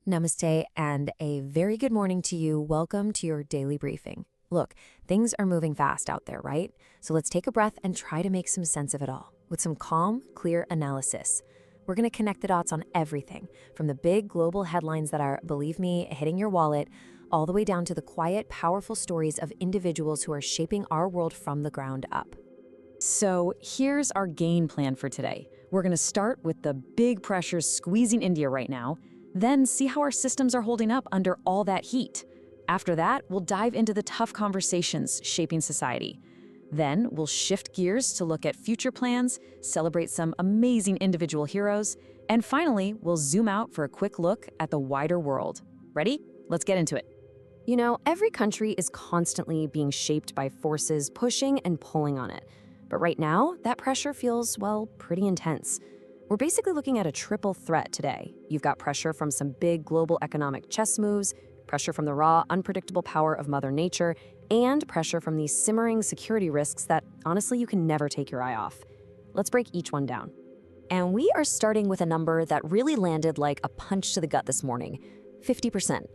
Namaste and a very good morning to you. Welcome to your daily briefing. Look, things are moving fast out there, right? So let's take a breath and try to make some sense of it all with some calm, clear analysis. We're going to connect the dots on everything from the big global headlines that are, believe me, hitting your wallet, all the way down to the quiet, powerful stories of individuals who are shaping our world from the ground up. So here's our game plan for today. We're going to start with the big pressures squeezing India right now, then see how our systems are holding up under all that heat. After that, we'll dive into the tough conversations shaping society. Then we'll shift gears to look at future plans, celebrate some amazing individual heroes, and finally, we'll zoom out for a quick look at the wider world. Ready? Let's get into it. You know, every country is constantly being shaped by forces pushing and pulling on it. But right now, that pressure feels, well, pretty intense. We're basically looking at a triple threat today. You've got pressure from some big global economic chess moves, pressure from the raw, unpredictable power of Mother Nature, and pressure from these simmering security risks that, honestly, you can never take your eye off. Let's break each one down. And we are starting with a number that really landed like a punch to the gut this morning, 50%.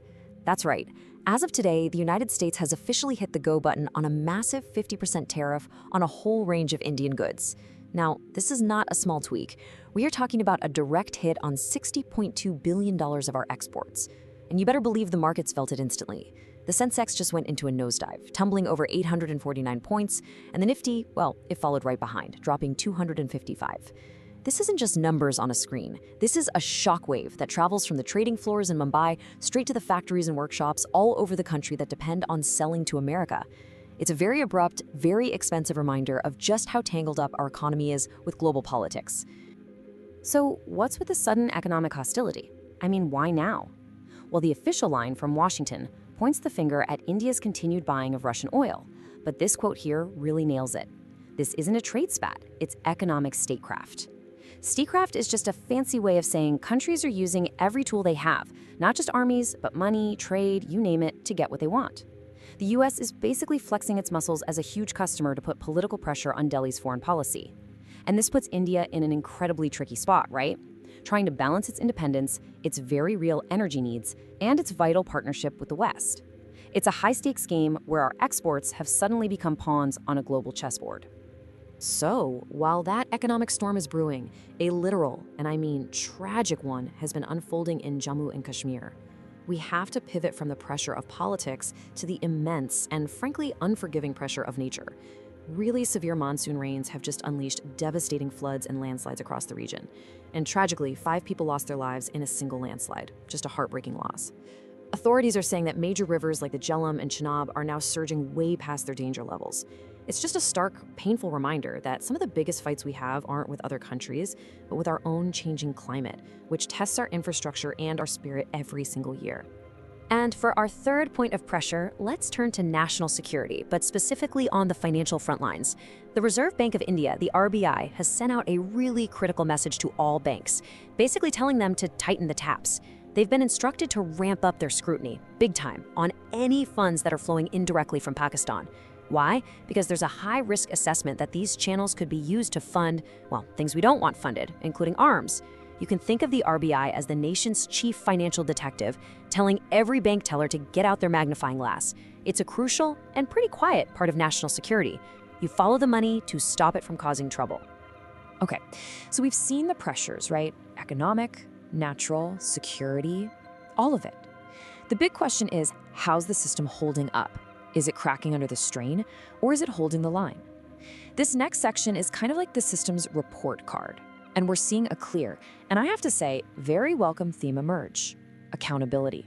That's right. As of today, the United States has officially hit the go button on a massive 50% tariff on a whole range of Indian goods. Now, this is not a small tweak. We are talking about a direct hit on $60.2 billion of our exports. And you better believe the markets felt it instantly. The Sensex just went into a nosedive, tumbling over 849 points, and the Nifty, well, it followed right behind, dropping 255. This isn't just numbers on a screen. This is a shockwave that travels from the trading floors in Mumbai straight to the factories and workshops all over the country that depend on selling to America. It's a very abrupt, very expensive reminder of just how tangled up our economy is with global politics. So what's with the sudden economic hostility? I mean, why now? Well, the official line from Washington points the finger at India's continued buying of Russian oil, but this quote here really nails it. This isn't a trade spat, it's economic statecraft. Statecraft is just a fancy way of saying countries are using every tool they have, not just armies, but money, trade, you name it, to get what they want. The US is basically flexing its muscles as a huge customer to put political pressure on Delhi's foreign policy. And this puts India in an incredibly tricky spot, right? Trying to balance its independence, its very real energy needs, and its vital partnership with the West. It's a high-stakes game where our exports have suddenly become pawns on a global chessboard. So, while that economic storm is brewing, a literal, and I mean tragic one, has been unfolding in Jammu and Kashmir. We have to pivot from the pressure of politics to the immense and frankly unforgiving pressure of nature. Really severe monsoon rains have just unleashed devastating floods and landslides across the region. And tragically, 5 people lost their lives in a single landslide, just a heartbreaking loss. Authorities are saying that major rivers like the Jhelum and Chenab are now surging way past their danger levels. It's just a stark, painful reminder that some of the biggest fights we have aren't with other countries, but with our own changing climate, which tests our infrastructure and our spirit every single year. And for our third point of pressure, let's turn to national security, but specifically on the financial front lines. The Reserve Bank of India, the RBI, has sent out a really critical message to all banks, basically telling them to tighten the taps. They've been instructed to ramp up their scrutiny, big time, on any funds that are flowing indirectly from Pakistan. Why? Because there's a high-risk assessment that these channels could be used to fund, well, things we don't want funded, including arms. You can think of the RBI as the nation's chief financial detective, telling every bank teller to get out their magnifying glass. It's a crucial and pretty quiet part of national security. You follow the money to stop it from causing trouble. Okay, so we've seen the pressures, right? Economic, natural, security, all of it. The big question is, how's the system holding up? Is it cracking under the strain, or is it holding the line? This next section is kind of like the system's report card, and we're seeing a clear, and I have to say, very welcome theme emerge: accountability.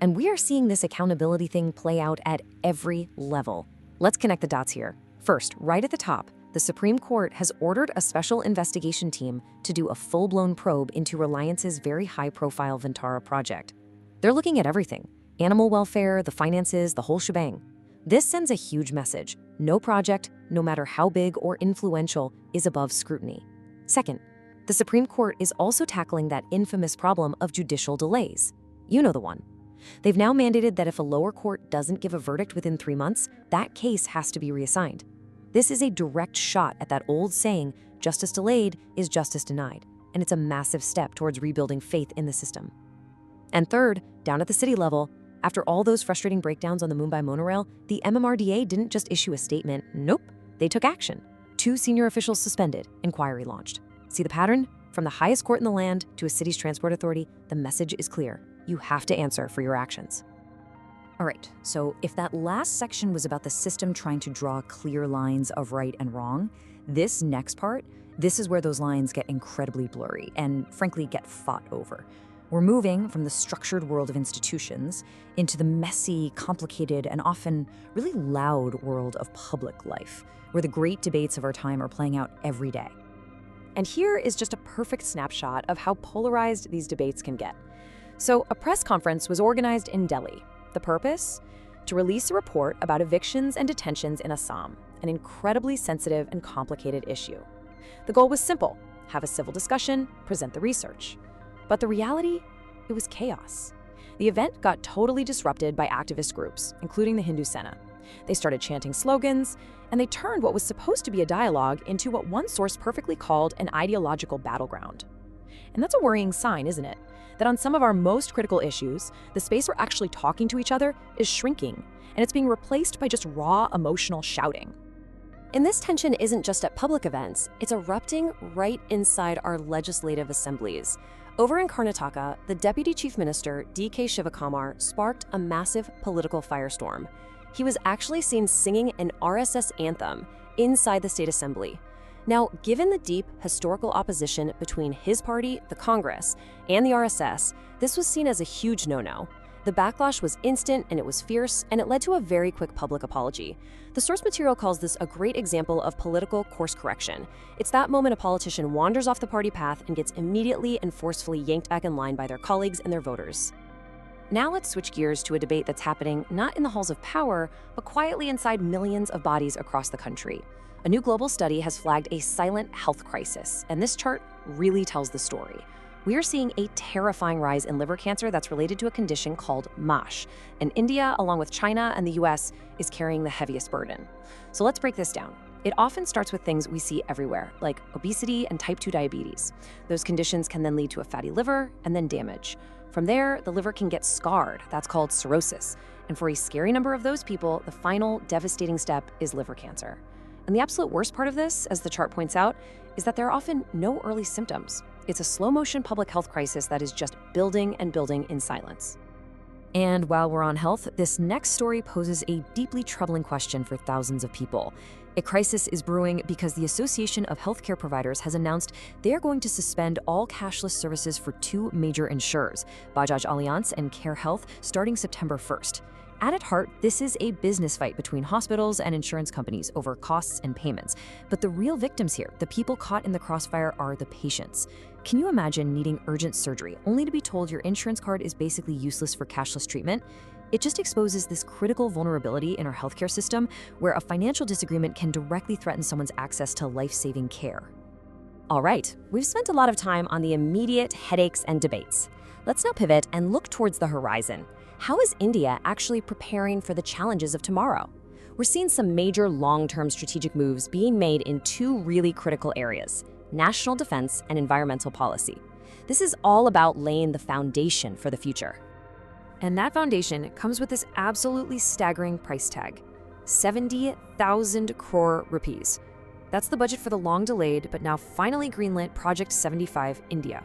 And we are seeing this accountability thing play out at every level. Let's connect the dots here. First, right at the top, the Supreme Court has ordered a special investigation team to do a full-blown probe into Reliance's very high-profile Ventara project. They're looking at everything: animal welfare, the finances, the whole shebang. This sends a huge message. No project, no matter how big or influential, is above scrutiny. Second, the Supreme Court is also tackling that infamous problem of judicial delays. You know the one. They've now mandated that if a lower court doesn't give a verdict within 3 months, that case has to be reassigned. This is a direct shot at that old saying, justice delayed is justice denied, and it's a massive step towards rebuilding faith in the system. And third, down at the city level, after all those frustrating breakdowns on the Mumbai monorail, the MMRDA didn't just issue a statement. Nope, they took action. 2 senior officials suspended, inquiry launched. See the pattern? From the highest court in the land to a city's transport authority, the message is clear. You have to answer for your actions. All right, so if that last section was about the system trying to draw clear lines of right and wrong, this next part, this is where those lines get incredibly blurry and frankly get fought over. We're moving from the structured world of institutions into the messy, complicated, and often really loud world of public life, where the great debates of our time are playing out every day. And here is just a perfect snapshot of how polarized these debates can get. So a press conference was organized in Delhi. The purpose? To release a report about evictions and detentions in Assam, an incredibly sensitive and complicated issue. The goal was simple: have a civil discussion, present the research. But the reality? It was chaos. The event got totally disrupted by activist groups, including the Hindu Sena. They started chanting slogans, and they turned what was supposed to be a dialogue into what one source perfectly called an ideological battleground. And that's a worrying sign, isn't it? That on some of our most critical issues, the space we're actually talking to each other is shrinking, and it's being replaced by just raw emotional shouting. And this tension isn't just at public events, it's erupting right inside our legislative assemblies. Over in Karnataka, the Deputy Chief Minister, D.K. Shivakumar, sparked a massive political firestorm. He was actually seen singing an RSS anthem inside the state assembly. Now, given the deep historical opposition between his party, the Congress, and the RSS, this was seen as a huge no-no. The backlash was instant and it was fierce, and it led to a very quick public apology. The source material calls this a great example of political course correction. It's that moment a politician wanders off the party path and gets immediately and forcefully yanked back in line by their colleagues and their voters. Now let's switch gears to a debate that's happening not in the halls of power, but quietly inside millions of bodies across the country. A new global study has flagged a silent health crisis, and this chart really tells the story. We are seeing a terrifying rise in liver cancer that's related to a condition called MASH, and India, along with China and the US, is carrying the heaviest burden. So let's break this down. It often starts with things we see everywhere, like obesity and type 2 diabetes. Those conditions can then lead to a fatty liver and then damage. From there, the liver can get scarred. That's called cirrhosis. And for a scary number of those people, the final devastating step is liver cancer. And the absolute worst part of this, as the chart points out, is that there are often no early symptoms. It's a slow-motion public health crisis that is just building and building in silence. And while we're on health, this next story poses a deeply troubling question for thousands of people. A crisis is brewing because the Association of Healthcare Providers has announced they are going to suspend all cashless services for 2 major insurers, Bajaj Allianz and Care Health, starting September 1st. At its heart, this is a business fight between hospitals and insurance companies over costs and payments. But the real victims here, the people caught in the crossfire, are the patients. Can you imagine needing urgent surgery only to be told your insurance card is basically useless for cashless treatment? It just exposes this critical vulnerability in our healthcare system where a financial disagreement can directly threaten someone's access to life-saving care. All right, we've spent a lot of time on the immediate headaches and debates. Let's now pivot and look towards the horizon. How is India actually preparing for the challenges of tomorrow? We're seeing some major long-term strategic moves being made in 2 really critical areas: national defense and environmental policy. This is all about laying the foundation for the future. And that foundation comes with this absolutely staggering price tag: 70,000 crore rupees. That's the budget for the long-delayed but now finally greenlit Project 75 India.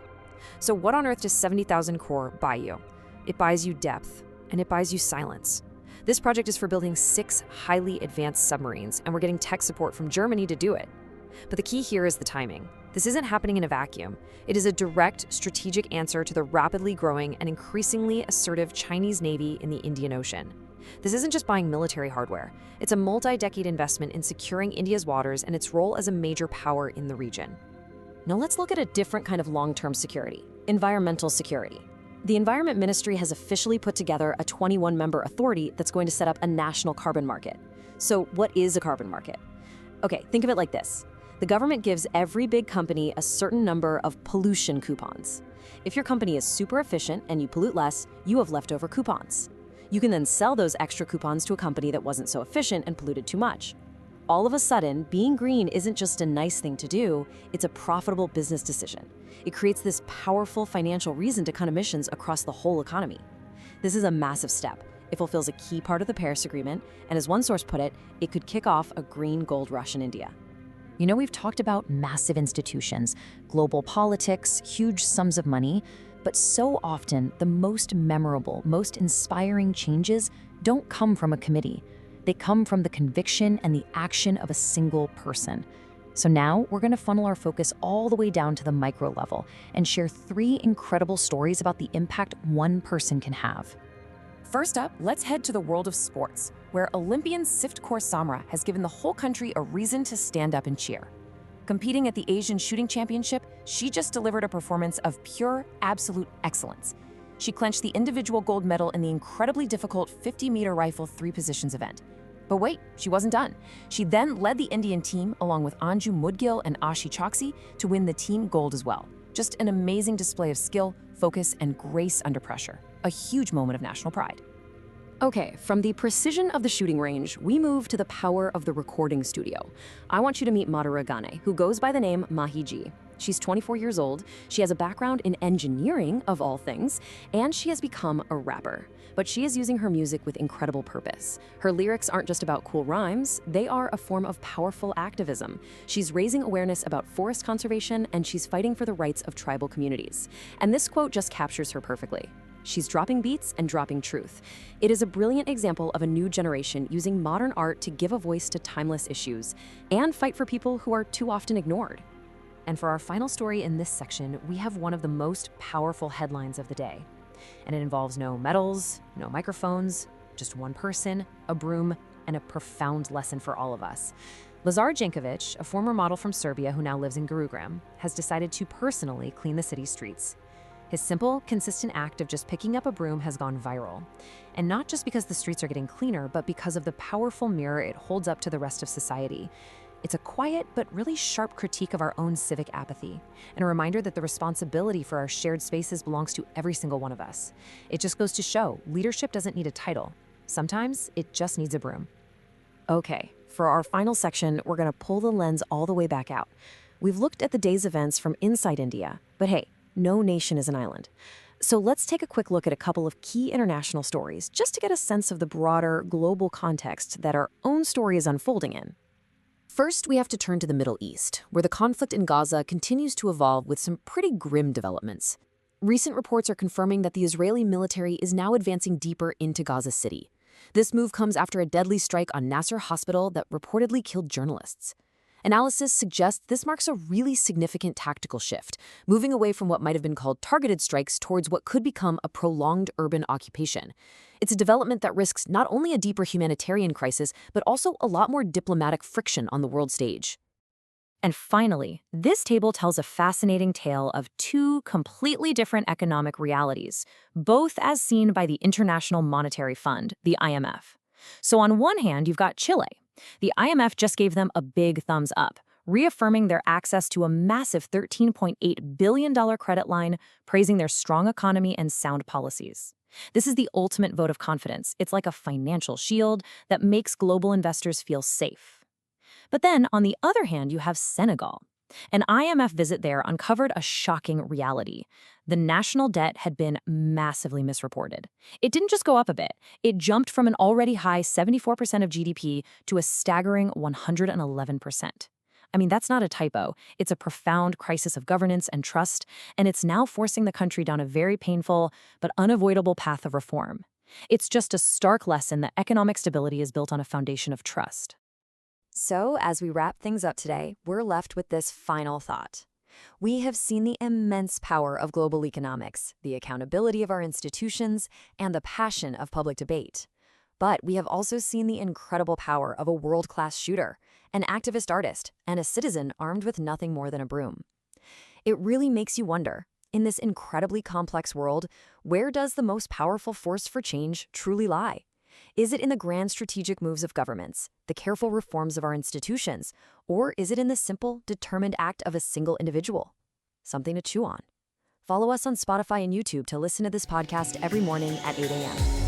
So what on earth does 70,000 crore buy you? It buys you depth, and it buys you silence. This project is for building 6 highly advanced submarines, and we're getting tech support from Germany to do it. But the key here is the timing. This isn't happening in a vacuum. It is a direct strategic answer to the rapidly growing and increasingly assertive Chinese Navy in the Indian Ocean. This isn't just buying military hardware. It's a multi-decade investment in securing India's waters and its role as a major power in the region. Now let's look at a different kind of long-term security: environmental security. The Environment Ministry has officially put together a 21-member authority that's going to set up a national carbon market. So what is a carbon market? Okay, think of it like this. The government gives every big company a certain number of pollution coupons. If your company is super efficient and you pollute less, you have leftover coupons. You can then sell those extra coupons to a company that wasn't so efficient and polluted too much. all of a sudden, being green isn't just a nice thing to do, it's a profitable business decision. It creates this powerful financial reason to cut emissions across the whole economy. This is a massive step. It fulfills a key part of the Paris Agreement, and as one source put it, it could kick off a green gold rush in India. You know, we've talked about massive institutions, global politics, huge sums of money, but so often the most memorable, most inspiring changes don't come from a committee. They come from the conviction and the action of a single person. So now we're going to funnel our focus all the way down to the micro level and share 3 incredible stories about the impact one person can have. First up, let's head to the world of sports, where Olympian Sift Kaur Samra has given the whole country a reason to stand up and cheer. Competing at the Asian Shooting Championship, she just delivered a performance of pure, absolute excellence. She clinched the individual gold medal in the incredibly difficult 50-meter rifle 3 positions event. But wait, she wasn't done. She then led the Indian team, along with Anju Mudgil and Ashi Choksi, to win the team gold as well. Just an amazing display of skill, focus, and grace under pressure. A huge moment of national pride. Okay, from the precision of the shooting range, we move to the power of the recording studio. I want you to meet Madhura Gane, who goes by the name Mahi Ji. She's 24 years old, she has a background in engineering, of all things, and she has become a rapper. But she is using her music with incredible purpose. Her lyrics aren't just about cool rhymes, they are a form of powerful activism. She's raising awareness about forest conservation, and she's fighting for the rights of tribal communities. And this quote just captures her perfectly. She's dropping beats and dropping truth. It is a brilliant example of a new generation using modern art to give a voice to timeless issues and fight for people who are too often ignored. And for our final story in this section, we have one of the most powerful headlines of the day. And it involves no medals, no microphones, just one person, a broom, and a profound lesson for all of us. Lazar Jankovic, a former model from Serbia who now lives in Gurugram, has decided to personally clean the city's streets. His simple, consistent act of just picking up a broom has gone viral. And not just because the streets are getting cleaner, but because of the powerful mirror it holds up to the rest of society. It's a quiet but really sharp critique of our own civic apathy, and a reminder that the responsibility for our shared spaces belongs to every single one of us. It just goes to show, leadership doesn't need a title. Sometimes it just needs a broom. Okay, for our final section, we're going to pull the lens all the way back out. We've looked at the day's events from inside India, but hey, no nation is an island. So let's take a quick look at a couple of key international stories, just to get a sense of the broader global context that our own story is unfolding in. First, we have to turn to the Middle East, where the conflict in Gaza continues to evolve with some pretty grim developments. Recent reports are confirming that the Israeli military is now advancing deeper into Gaza City. This move comes after a deadly strike on Nasser Hospital that reportedly killed journalists. Analysis suggests this marks a really significant tactical shift, moving away from what might have been called targeted strikes towards what could become a prolonged urban occupation. It's a development that risks not only a deeper humanitarian crisis, but also a lot more diplomatic friction on the world stage. And finally, this table tells a fascinating tale of 2 completely different economic realities, both as seen by the International Monetary Fund, the IMF. So on one hand, you've got Chile. The IMF just gave them a big thumbs up, reaffirming their access to a massive $13.8 billion credit line, praising their strong economy and sound policies. This is the ultimate vote of confidence. It's like a financial shield that makes global investors feel safe. But then, on the other hand, you have Senegal. An IMF visit there uncovered a shocking reality. The national debt had been massively misreported. It didn't just go up a bit. It jumped from an already high 74% of GDP to a staggering 111%. I mean, that's not a typo. It's a profound crisis of governance and trust, and it's now forcing the country down a very painful but unavoidable path of reform. It's just a stark lesson that economic stability is built on a foundation of trust. So, as we wrap things up today, we're left with this final thought. We have seen the immense power of global economics, the accountability of our institutions, and the passion of public debate. But we have also seen the incredible power of a world-class shooter, an activist artist, and a citizen armed with nothing more than a broom. It really makes you wonder, in this incredibly complex world, where does the most powerful force for change truly lie? Is it in the grand strategic moves of governments, the careful reforms of our institutions, or is it in the simple, determined act of a single individual? Something to chew on. Follow us on Spotify and YouTube to listen to this podcast every morning at 8 a.m.